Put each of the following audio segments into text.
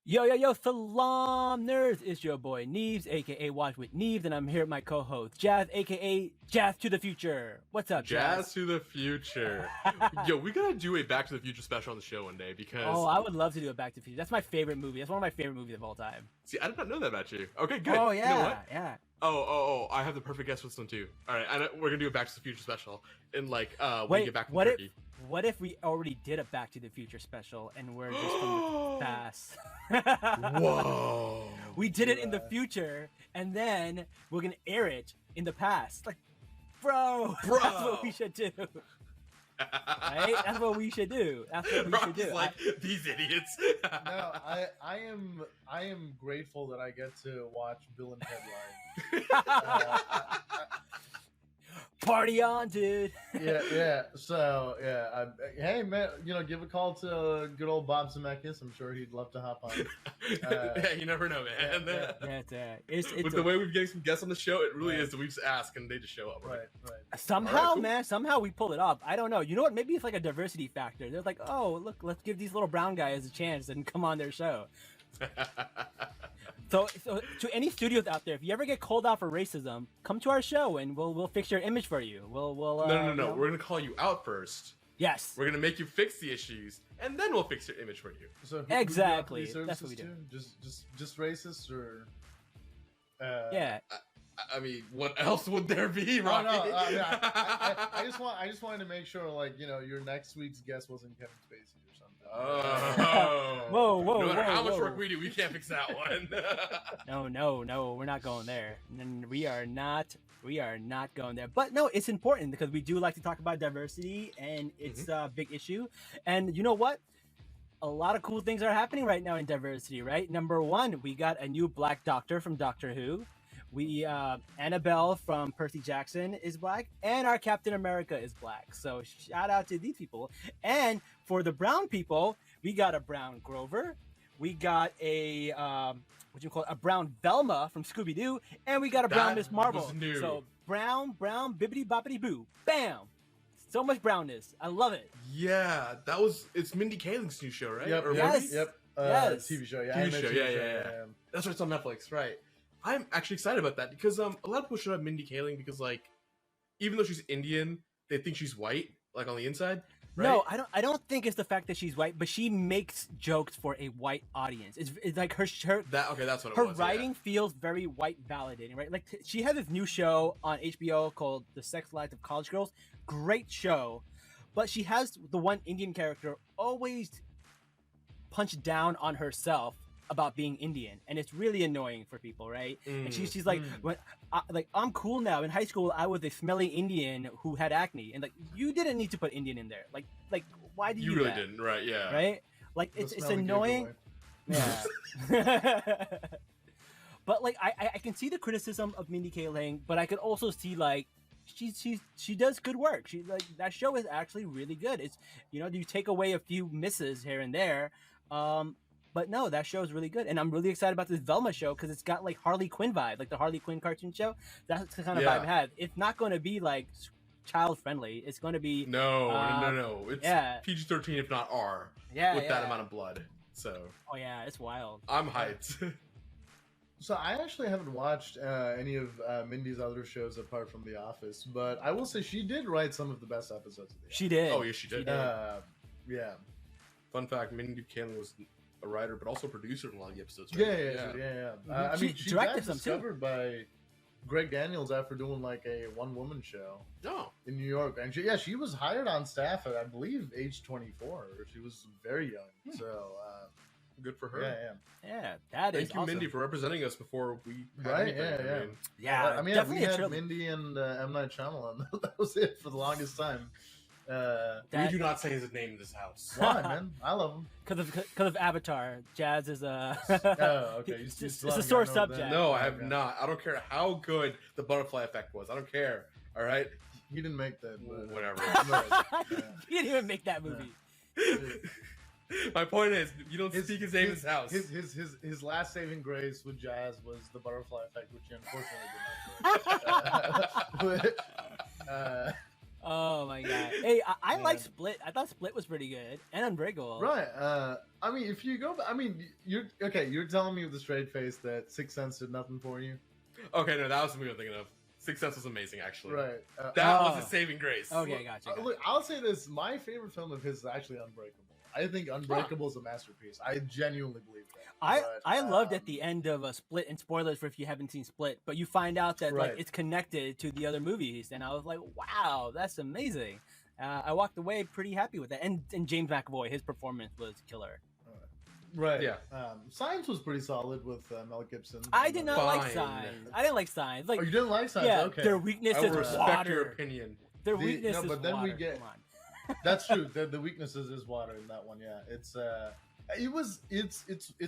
Yo, Salaam nerds! It's your boy Neebz, aka Watch with Neebz, and I'm here with my co-host Jazz, aka Jazz to the Future. What's up, Jazz to the Future? Yo, we gotta do a Back to the Future special on the show one day because. Oh, I would love to do a Back to the Future. That's my favorite movie. That's one of my favorite movies of all time. See, I did not know that about you. Okay, good. Oh yeah, You know what? yeah. Oh! I have the perfect guest for this one too. All right, we're gonna do a Back to the Future special and when Wait, we get back from what Turkey. What if we already did a Back to the Future special and we're just from the past? Whoa! We did it in the future, and then we're gonna air it in the past. Like, bro, that's what we should do. Right? That's what we should do. That's what we should do. Like these idiots. No, I am grateful that I get to watch Bill and Ted live. Party on, dude. Yeah. So yeah, hey man, give a call to good old Bob Zemeckis. I'm sure he'd love to hop on. Yeah, you never know, man. It's With the way we've getting some guests on the show, it really is that we just ask and they just show up. Right. Somehow, cool. man, somehow we pull it off. I don't know. You know what? Maybe it's like a diversity factor. They're like, oh, look, let's give these little brown guys a chance and come on their show. So to any studios out there, if you ever get called out for racism, come to our show and we'll fix your image for you. We'll No. We're gonna call you out first. Yes. We're gonna make you fix the issues, and then we'll fix your image for you. So Exactly. Who do you That's what we do. to? Just racist or? Yeah. I mean, what else would there be, Oh, Rocky? no, I just wanted to make sure, like, your next week's guest wasn't Kevin Spacey or something. Oh. Whoa, No matter how much whoa. work we do, we can't fix that one. No, we're not going there. And we are not going there. But no, it's important because we do like to talk about diversity, and it's a big issue. And you know what? A lot of cool things are happening right now in diversity, right? Number one, we got a new black doctor from Doctor Who. We Annabelle from Percy Jackson is black, and our Captain America is black. So shout out to these people. And for the brown people, we got a brown Grover. We got a a brown Velma from Scooby Doo, and we got a brown Miss Marvel. was new. So brown, bibbity boppity boo, bam! So much brownness. I love it. Yeah, it's Mindy Kaling's new show, right? Yep. Or Yes. movie? Yep. Yes. TV show. Yeah. TV animated show, TV yeah. That's right, it's on Netflix, right? I'm actually excited about that because a lot of people should have Mindy Kaling because, like, even though she's Indian, they think she's white, like on the inside. Right? No, I don't think it's the fact that she's white, but she makes jokes for a white audience. It's like her That's what it was. her writing feels very white validating, right? Like she has this new show on HBO called The Sex Lives of College Girls. Great show, but she has the one Indian character always punch down on herself about being Indian, and it's really annoying for people, right? And she's like, I'm cool now. In high school, I was a smelly Indian who had acne, and like you didn't need to put Indian in there. Like why do you? You really that? didn't, right? Yeah. Right? Like The it's smelly annoying. giveaway. Yeah. But like I can see the criticism of Mindy Kaling, but I could also see like she does good work. She like that show is actually really good. It's you take away a few misses here and there. But no, that show is really good, and I'm really excited about this Velma show because it's got like Harley Quinn vibe, like the Harley Quinn cartoon show. That's the kind of vibe it has. It's not going to be like child friendly. It's going to be No. It's PG-13 if not R. With that amount of blood. So. Oh yeah, it's wild. I'm hyped. So I actually haven't watched any of Mindy's other shows apart from The Office, but I will say she did write some of the best episodes of The Office. She did. Oh yeah, she did. Yeah. Fun fact: Mindy Kaling was a writer, but also a producer in a lot of the episodes. Yeah. Mhm. I mean, she got directed some, too. discovered by Greg Daniels after doing like a one-woman show Oh, in New York, and she was hired on staff at I believe age 24. She was very young, so good for her. Yeah, that is Thank you, awesome. Mindy, for representing us before we had Right, anything. yeah. Yeah, I mean, definitely we a had trilogy. Mindy and M. Night Shyamalan. That was it for the longest time. We do not say his name in this house. Why, man? I love him. Because of Avatar. Jazz is a Oh, okay. it's a sore subject. No, I have not. I don't care how good the butterfly effect was. I don't care. All right, He didn't make that. But, whatever. He didn't even make that movie. My point is, you don't speak his name in this house. His last saving grace with Jazz was the butterfly effect, which he unfortunately did not do. Oh my god. Hey, I like Yeah. Split. I thought Split was pretty good and Unbreakable. Right. I mean, if you go, I mean, you're okay. You're telling me with a straight face that Sixth Sense did nothing for you, Okay, no, that was the movie I'm thinking of. Sixth Sense was amazing, actually. right? That Oh. was a saving grace. Okay, gotcha. Look, I'll say this: my favorite film of his is actually Unbreakable. I think Unbreakable is a masterpiece. I genuinely believe that. I loved at the end of a Split, and spoilers for if you haven't seen Split, but you find out that like Right. it's connected to the other movies, and I was like, wow, that's amazing. I walked away pretty happy with that, and James McAvoy, his performance was killer. Right. Yeah. Science was pretty solid with Mel Gibson. I did not like Fine. Signs. I didn't like Signs. Like, Oh, you didn't like Science? yeah, Okay. their weakness I is will respect water. your opinion. Their The- weakness no, is but then we water. get- Come on. That's true. The weaknesses is water in that one. Yeah, it's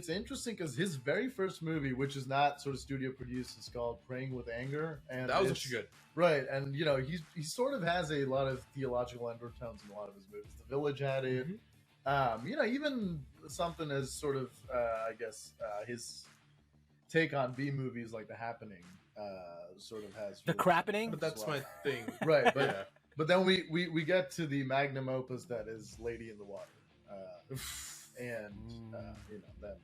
interesting because his very first movie, which is not sort of studio produced, is called Praying with Anger, and That was it's- actually good. right. And you know, he sort of has a lot of theological undertones in a lot of his movies. The Village had it. You know, even something as sort of I guess his take on B movies like The Happening sort of has The Crappening? But that's as well. my thing. Right, but Yeah. but then we get to the magnum opus that is Lady in the Water, and you know that.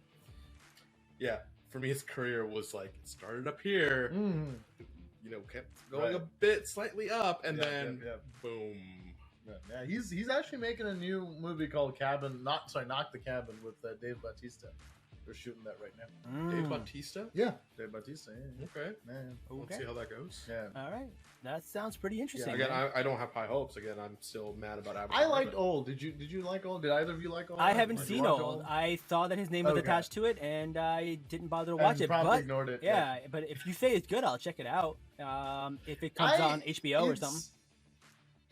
Yeah. For me, his career was like, it started up here, you know, kept going Right. a bit slightly up, and Yeah, then yeah, boom. yeah. He's actually making a new movie called Knock the Cabin with Dave Bautista. They're shooting that right now. Dave Mm. Bautista? Yeah, Dave Bautista. Yeah, Okay. yeah. Let's Okay. see how that goes. Yeah. All right. That sounds pretty interesting. Again, man. I don't have high hopes. Again, I'm still mad about Avatar. I liked but- Old. Did you like Old? Did either of you like Old? I haven't Did you seen watch Old. I saw that his name was Okay. attached to it, and I didn't bother to And watch it. promptly But ignored it. yeah, but if you say it's good, I'll check it out. If it comes on HBO or something.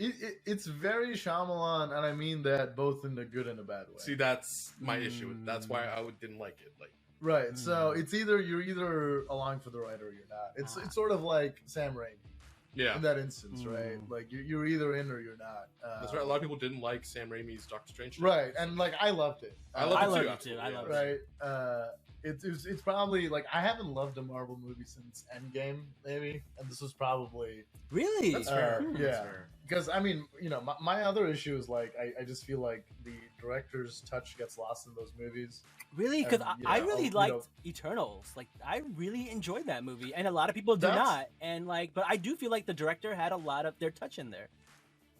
It's very Shyamalan, and I mean that both in a good and a bad way. See, that's my issue. That's why I didn't like it. Like, Right. So it's you're either along for the ride or you're not. It's sort of like Sam Raimi yeah. in that instance, right? Mm. Like you're either in or you're not. That's right. A lot of people didn't like Sam Raimi's Doctor Strange. Right, and like I loved it. I I love love it it too. too. I love it. Right. It's probably like I haven't loved a Marvel movie since Endgame, maybe, and this was probably Really? That's fair. yeah. That's fair. because I mean, you know, my other issue is like I just feel like the director's touch gets lost in those movies. Really? Because And, I yeah, really you liked know- Eternals. Like, I really enjoyed that movie, and a lot of people do That's- not. And like, but I do feel like the director had a lot of their touch in there.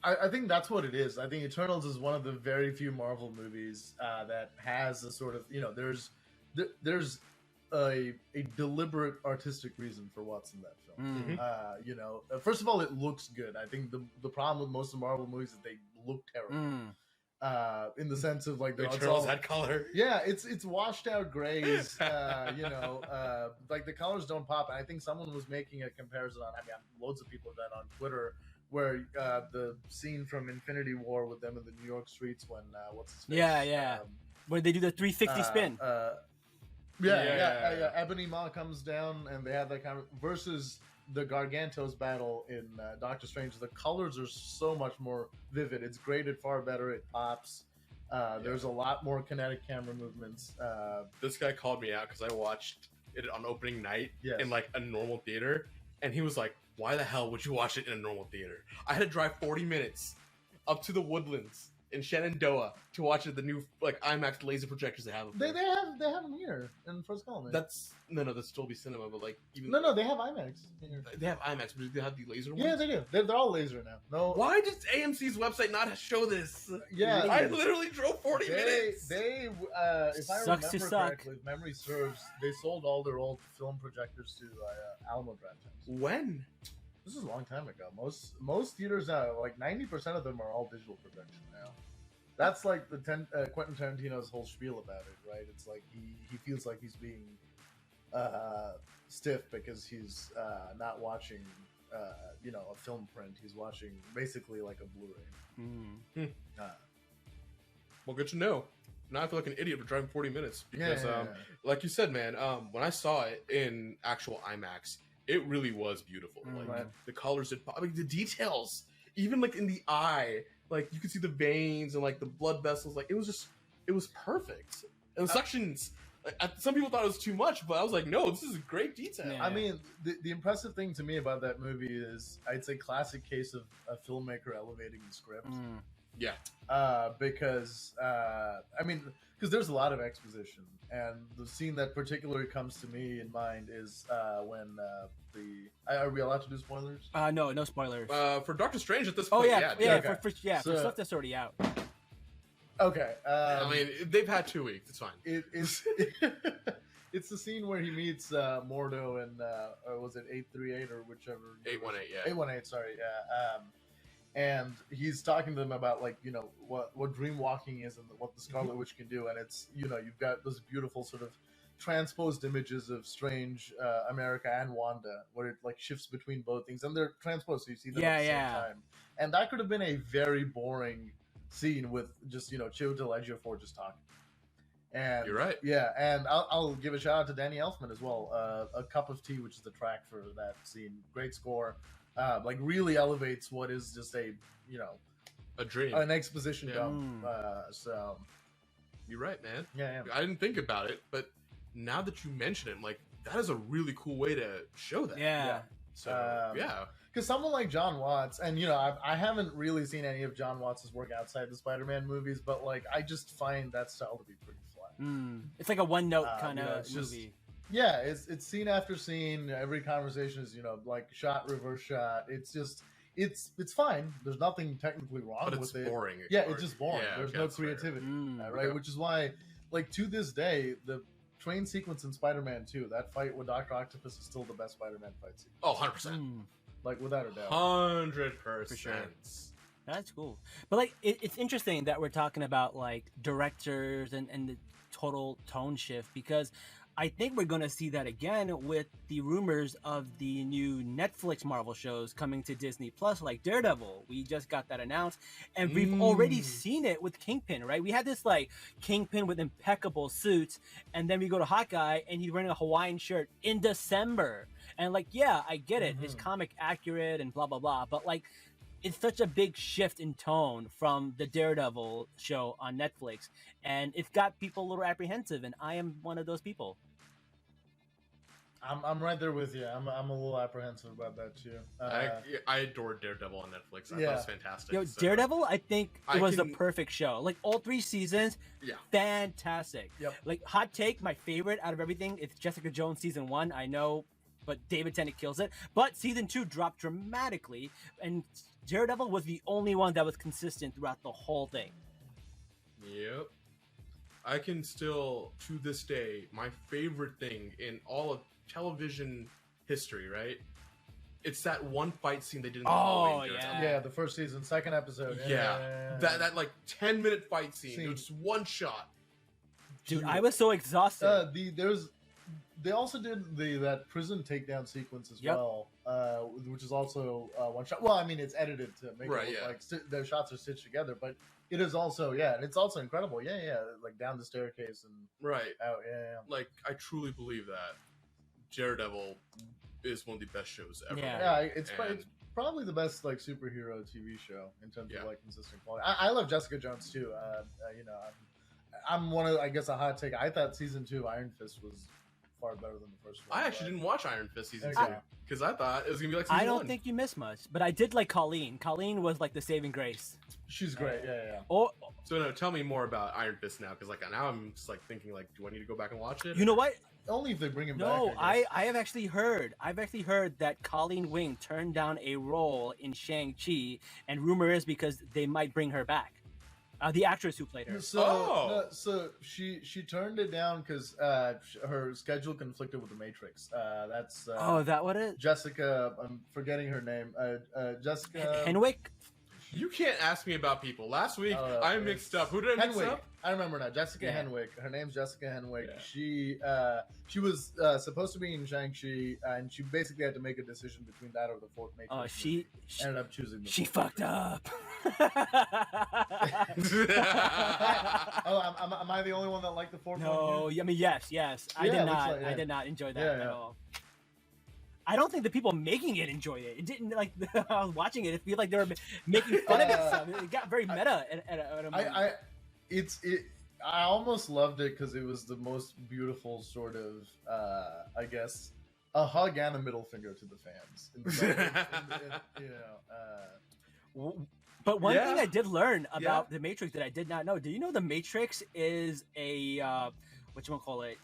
I think that's what it is. I think Eternals is one of the very few Marvel movies that has a sort of, you know, there's a deliberate artistic reason for what's in that film. Mm. You know, first of all, it looks good. I think the problem with most of Marvel movies is they look terrible. Mm. In the sense of like The it's Eternals all- had color. yeah, it's washed out grays. You know, like the colors don't pop. And I think someone was making a comparison on. I mean, loads of people have done on Twitter where the scene from Infinity War with them in the New York streets when what's his face? Yeah. Where they do the 360 spin. Yeah. Ebony Maw comes down and they have that kind of versus the Gargantos battle in Doctor Strange. The colors are so much more vivid. It's graded far better. It pops. There's a lot more kinetic camera movements. This guy called me out because I watched it on opening night Yes. in like a normal theater, and he was like, "Why the hell would you watch it in a normal theater?" I had to drive 40 minutes up to the Woodlands in Shenandoah to watch it. The new like IMAX laser projectors they have. up They there. have them here in First Colony. That's that's Dolby Cinema, but like even No, they have IMAX here. they have IMAX, but they have the laser ones. Yeah, they do. They're all laser now. No, Why does AMC's website not show this? Yeah, I literally drove 40 they minutes. if I Sucks to remember suck. correctly, if memory serves, they sold all their old film projectors to Alamo Drafthouse. When? This is a long time ago. Most theaters now, like 90% of them are all digital projection now. That's like the Quentin Tarantino's whole spiel about it, right? It's like he feels like he's being stiff because he's not watching a film print. He's watching basically like a Blu-ray. Mm. Well, good to know. Now I feel like an idiot for driving 40 minutes because, Yeah. like you said, man, when I saw it in actual IMAX, it really was beautiful. Like Right. the colors, I mean, the details, even like in the eye, like you could see the veins and like the blood vessels. Like it was perfect. And the suctions, Some people thought it was too much, but I was like, no, this is great detail. Yeah. I mean, the impressive thing to me about that movie is, I'd say, classic case of a filmmaker elevating the script. Yeah. Because there's a lot of exposition, and the scene that particularly comes to me in mind is when are we allowed to do spoilers? No spoilers. For Doctor Strange at this Oh point, yeah, okay. for So- stuff that's already out. Okay. I mean, they've had 2 weeks. It's fine. It's it's the scene where he meets Mordo and or was it 838 or whichever 818, yeah. 818, sorry, yeah. And he's talking to them about, like, you know, what dream walking is and what the Scarlet Witch can do, and it's, you know, you've got those beautiful sort of transposed images of Strange, America, and Wanda, where it like shifts between both things, and they're transposed, so you see them at the same time. And that could have been a very boring scene with just, you know, Chiwetel Ejiofor just talking. And You're right. Yeah, and I'll give a shout out to Danny Elfman as well. A Cup of Tea, which is the track for that scene, great score. Like really elevates what is just a, you know, A dream. an exposition Yeah. dump. So You're right, man. yeah. I didn't think about it, but now that you mention it, like, that is a really cool way to show that. Yeah. So, yeah. Because someone like John Watts, and you know, I haven't really seen any of John Watts' work outside the Spider-Man movies, but like I just find that style to be pretty flat. It's like a one-note kind you know, of it's just- movie. Yeah, it's scene after scene. Every conversation is, you know, like shot, reverse shot. It's just it's fine. There's nothing technically wrong But it's with it. boring. Yeah, it's just boring. Yeah, There's okay, no that's fair. creativity, right? Okay. Which is why, like, to this day, the train sequence in Spider-Man 2, that fight with Dr. Octopus is still the best Spider-Man fight sequence. Oh, 100%. Like, without a doubt. 100%. For sure. That's cool. But like, it's interesting that we're talking about like directors and the total tone shift, because I think we're going to see that again with the rumors of the new Netflix Marvel shows coming to Disney Plus, like Daredevil. We just got that announced, and we've already seen it with Kingpin, right? We had this like Kingpin with impeccable suits, and then we go to Hawkeye, and he's wearing a Hawaiian shirt in December. And like, yeah, I get it. It's comic accurate and blah, blah, blah. But like, it's such a big shift in tone from the Daredevil show on Netflix, and it's got people a little apprehensive, and I am one of those people. I'm right there with you. I'm a little apprehensive about that too. I adored Daredevil on Netflix. I thought it was fantastic. Yo, so- Daredevil, I think it was the can- perfect show. Like all 3 seasons, Yeah. fantastic. Yep. Like hot take, my favorite out of everything is Jessica Jones season 1. I know, but David Tennant kills it. But season 2 dropped dramatically, and Daredevil was the only one that was consistent throughout the whole thing. Yep. I can still, to this day, my favorite thing in all of television history, right? It's that one fight scene they did in the Halloween Daredevil. Yeah, the first season, second episode. Yeah. That like 10-minute fight scene. It was just one shot. Dude, I was so exhausted. They also did that prison takedown sequence as well, which is also one shot. Well, I mean, it's edited to make it look like the shots are stitched together, but it is also and it's also incredible. Yeah, like down the staircase and out. Yeah. Like, I truly believe that Daredevil is one of the best shows ever. Yeah, it's probably the best like superhero TV show in terms of like consistent quality. I love Jessica Jones too. You know, I'm one of, I guess, a hot take. I thought season 2 Iron Fist was far better than the first one. I actually didn't watch Iron Fist season 2 Okay. because I thought it was gonna be like season I don't 1. think you missed much, but I did like Colleen. Colleen was like the saving grace. She's great. Yeah. Oh, So no, tell me more about Iron Fist now, because like now I'm just like thinking like, do I need to go back and watch it? you know what? Only if they bring him No, back. I guess. I have actually heard. I've actually heard that Colleen Wing turned down a role in Shang-Chi, and rumor is because they might bring her back. The actress who played her. So she turned it down because her schedule conflicted with the Matrix. That's Is that what it is? Jessica. I'm forgetting her name. Jessica Henwick? You can't ask me about people. Last week I mixed up. Who did I mix Henwick. up? I remember now. Jessica Yeah. Henwick. Her name's Jessica Henwick. Yeah. She was supposed to be in Shang-Chi, and she basically had to make a decision between that or the fourth Matrix. Oh, movie. Ended up choosing. She fucked up. Am I the only one that liked the fourth one? No, here? I mean yes. I Yeah, did looks not. like- I yeah. did not enjoy that Yeah, at yeah. all. I don't think the people making it enjoyed it. It didn't like. I was watching it. It felt like they were making fun of it. It got very meta. I almost loved it because it was the most beautiful sort of, I guess, a hug and a middle finger to the fans. But one thing Yeah. I did learn about the Matrix that I did not know. Do you know the Matrix is a what you want to call it?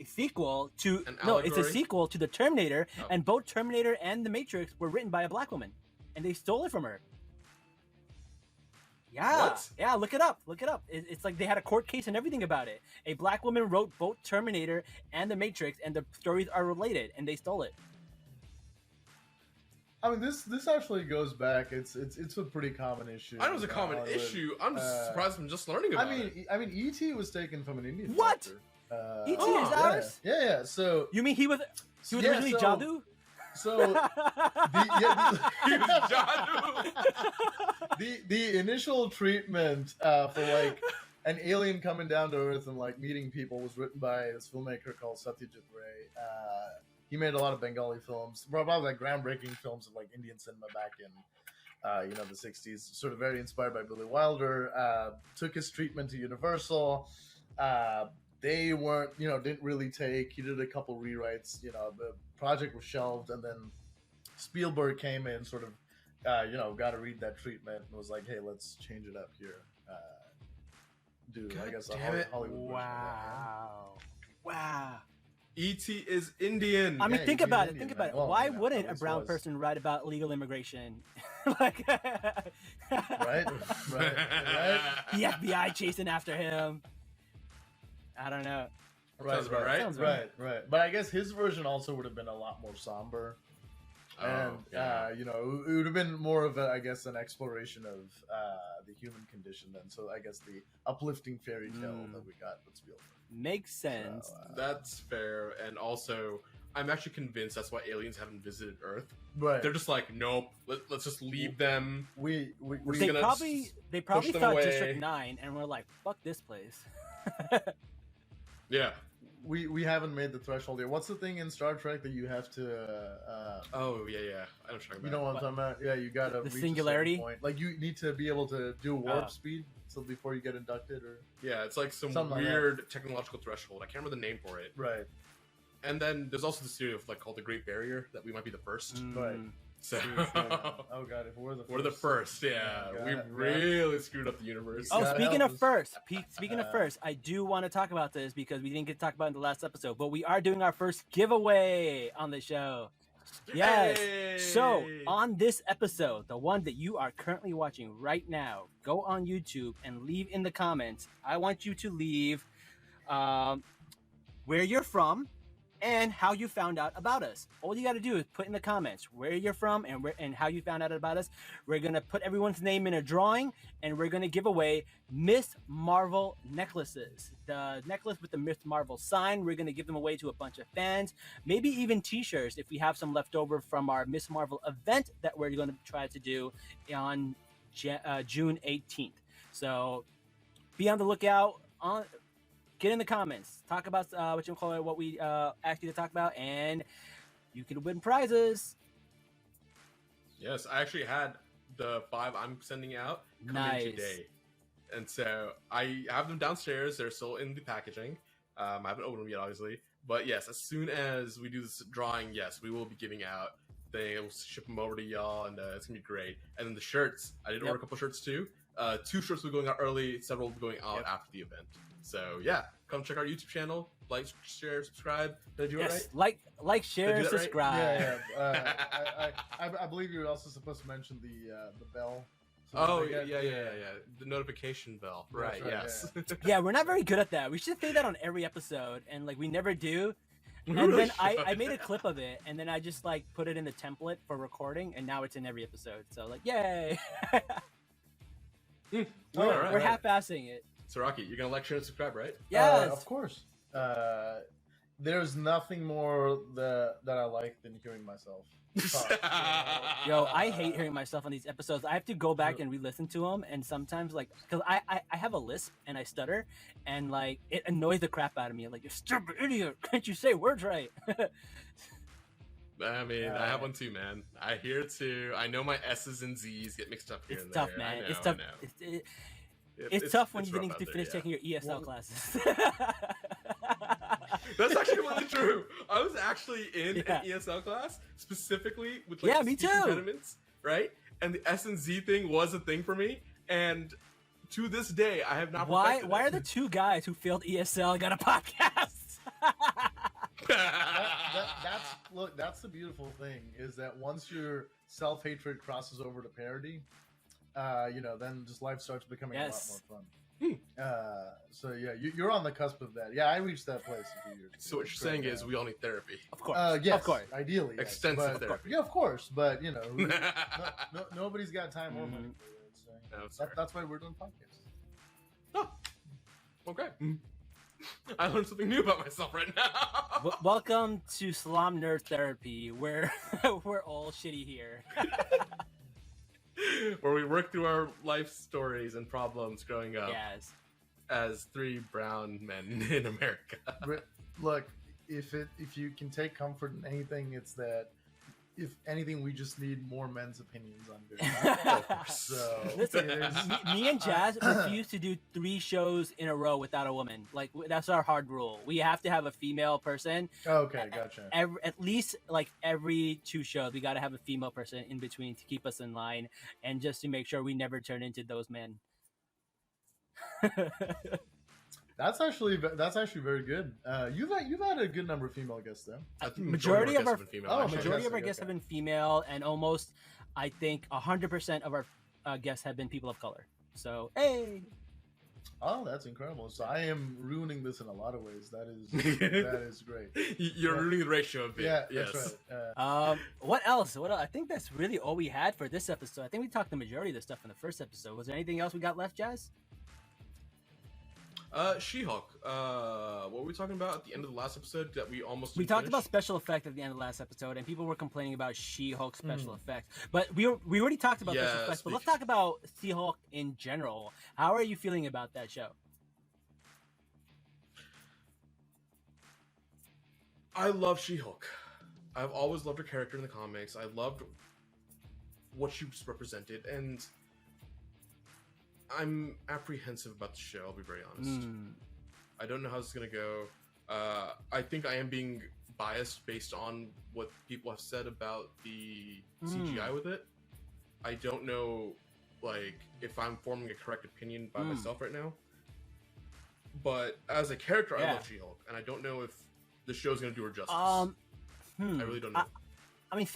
A sequel to An no, it's a allegory? sequel to the Terminator, Oh. and both Terminator and the Matrix were written by a black woman, and they stole it from her. Yeah, What? yeah. Look it up. Look it up. It's like they had a court case and everything about it. A black woman wrote both Terminator and the Matrix, and the stories are related, and they stole it. I mean, this actually goes back. It's a pretty common issue. I know it's a common Hollywood. issue. I'm just surprised I'm just learning about it. I mean, E.T. was taken from an Indian. What? Character. E.T. Oh, is Yeah, ours. yeah. So You mean he was originally Jadu? So the He was Jadu. the initial treatment for like an alien coming down to Earth and like meeting people was written by this filmmaker called Satyajit Ray. He made a lot of Bengali films, probably like groundbreaking films of like Indian cinema back in the 60s, sort of very inspired by Billy Wilder. Took his treatment to Universal. They weren't, didn't really take. He did a couple rewrites. The project was shelved, and then Spielberg came in, sort of, got to read that treatment and was like, "Hey, let's change it up here." I guess a damn it. Hollywood version of Wow. E.T. is Indian. I mean, Yeah, think he's about it. Indian, Think man. about it. Well, Why yeah, wouldn't at a least brown was. person write about illegal immigration? Like, that. Right? the FBI chasing after him. I don't know. Sounds about right. Sounds Right. But I guess his version also would have been a lot more somber. And it would have been more of an exploration of the human condition then. So I guess the uplifting fairy tale that we got with Spielberg. Makes sense. So, That's fair. And also, I'm actually convinced that's why aliens haven't visited Earth. right. They're just like, nope, let's just leave them. we just They gonna probably them thought away. District 9 and we're like, fuck this place. Yeah. we haven't made the threshold yet. What's the thing in Star Trek that you have to Oh, yeah. I know what you're talking about. you know what I'm talking about? Yeah, you gotta reach a certain singularity? point. Like you need to be able to do warp Oh. speed so before you get inducted or Yeah, it's like some Something like weird technological threshold. I can't remember the name for it. right. And then there's also this theory of like called the Great Barrier that we might be the first. Right. So Oh god, if we're the first. we're the first. Yeah, Oh, we God. really screwed up the universe. Oh, God speaking help of us. first, I do want to talk about this because we didn't get to talk about it in the last episode, but we are doing our first giveaway on the show. Yes. So Hey! on this episode, the one that you are currently watching right now, go on YouTube and leave in the comments. I want you to leave where you're from and how you found out about us. All you got to do is put in the comments where you're from and how you found out about us. We're gonna put everyone's name in a drawing, and we're gonna give away Miss Marvel necklaces. The necklace with the Miss Marvel sign. We're gonna give them away to a bunch of fans. Maybe even T-shirts if we have some left over from our Miss Marvel event that we're gonna try to do on June 18th. So be on the lookout. Get in the comments. Talk about what we asked you to talk about, and you can win prizes. Yes, I actually had the 5 I'm sending out come Nice. in today, and so I have them downstairs. They're still in the packaging. I haven't opened them yet, obviously. But yes, as soon as we do this drawing, yes, we will be giving out. We'll ship them over to y'all, and it's gonna be great. And then the shirts, I did order a couple shirts too. 2 shirts will be going out early. Several will be going out after the event. So yeah, come check our YouTube channel. Like, share, subscribe. Did I do it right? Like, share, Did I do that right? subscribe. Yeah. I believe you were also supposed to mention the bell. So Oh they yeah, get- yeah. The notification bell. Right. right, Yes. Yeah, we're not very good at that. We should say that on every episode, and like we never do. We And really then I should. made a clip of it, and then I just like put it in the template for recording, and now it's in every episode. So like, yay! All we're right. half-assing it. So Rocky, you're gonna like, share, and subscribe, right? Yes. of course. There's nothing more that I like than hearing myself talk. Yo, I hate hearing myself on these episodes. I have to go back and re-listen to them, and sometimes, like, because I have a lisp and I stutter, and like it annoys the crap out of me. Like, you stupid idiot! Can't you say words right? I mean, I have one too, man. I hear it too. I know my S's and Z's get mixed up here It's and tough, there. man. I know, It's tough. I know. It's tough when you rough didn't out get to there, finish yeah. taking your ESL Well- classes. That's actually really true. I was actually in Yeah. an ESL class specifically with like Yeah, the me speech too. impediments, right? And the S and Z thing was a thing for me, and to this day, I have not. Why perfected are it. the two guys who failed ESL got a podcast? That's the beautiful thing is that once your self-hatred crosses over to parody, then just life starts becoming Yes. a lot more fun. So yeah, you're on the cusp of that. Yeah, I reached that place a few years ago. So what you're It's saying great, is we all need therapy. Of course. yes, Of course. ideally, yes, Extensive but- therapy. Yeah, of course, but nobody's got time or money for that. So No, it's fair. that's why we're doing podcasts. Oh, okay. I learned something new about myself right now. Welcome to Salaam Nerd Therapy, where we're all shitty here. Where we work through our life stories and problems growing up Yes. as three brown men in America. Look, if you can take comfort in anything, it's that if anything, we just need more men's opinions on good. So Listen, it is- me and Jazz refuse to do 3 shows in a row without a woman. Like that's our hard rule. We have to have a female person. okay, gotcha. At least like every 2 shows, we got to have a female person in between to keep us in line, and just to make sure we never turn into those men. That's actually very good. You've had a good number of female guests though. I think Majority of guests our- have been female, Oh, actually. Majority of our Fantastic, guests have okay. been female, and almost, I think, 100% of our guests have been people of color. So, hey, Oh, that's incredible. So I am ruining this in a lot of ways. That is great. You're Yeah. ruining the ratio a bit. Yeah, yes. that's right. what else? What else? I think that's really all we had for this episode. I think we talked the majority of the stuff in the first episode. Was there anything else we got left, Jazz? She-Hulk. What were we talking about at the end of the last episode that we almost We didn't talked about finish? special effect at the end of the last episode, and people were complaining about She-Hulk special effects. But we already talked about special Yeah, effects. But let's talk about She-Hulk in general. How are you feeling about that show? I love She-Hulk. I've always loved her character in the comics. I loved what she represented, and I'm apprehensive about the show, I'll be very honest. I don't know how this is going to go. I think I am being biased based on what people have said about the CGI with it. I don't know, like, if I'm forming a correct opinion by myself right now. But as a character, I Yeah. love She-Hulk, and I don't know if the show's going to do her justice. I I really don't know. I mean,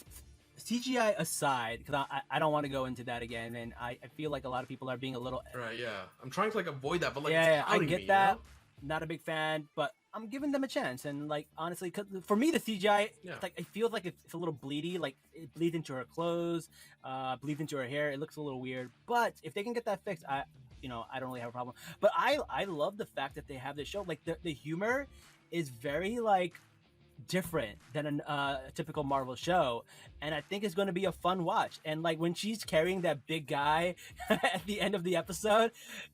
CGI aside, because I don't want to go into that again, and I feel like a lot of people are being a little. Right, yeah. I'm trying to, like, avoid that, but, like, Yeah, it's I outing get me, that. You know? Not a big fan, but I'm giving them a chance. And like honestly, cause for me the CGI, Yeah. it's like it feels like it's a little bleedy. Like it bleeds into her clothes, bleeds into her hair. It looks a little weird. But if they can get that fixed, I don't really have a problem. But I love the fact that they have this show. Like the humor is very like different than a typical Marvel show, and I think it's going to be a fun watch. And like when she's carrying that big guy at the end of the episode,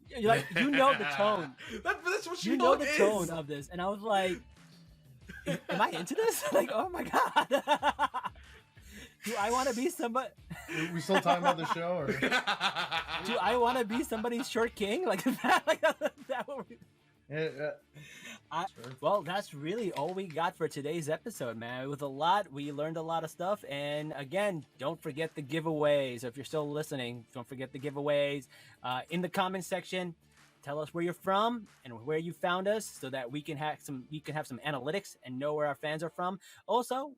you're like you know the tone. That's what You know the tone of this, and I was like, "Am I into this? Like, oh my god, do I want to be somebody? We still talking about the show, or Do I want to be somebody's short king? Like that? Like that? What we, Sure. Well, that's really all we got for today's episode, man. It was a lot. We learned a lot of stuff, and again, don't forget the giveaways. If you're still listening, don't forget the giveaways in the comments section. Tell us where you're from and where you found us, so that we can have some analytics and know where our fans are from. Also,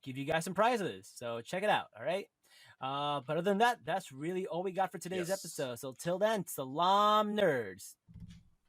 give you guys some prizes. So check it out. All right. But other than that, that's really all we got for today's Yes. episode. So till then, Salaam nerds.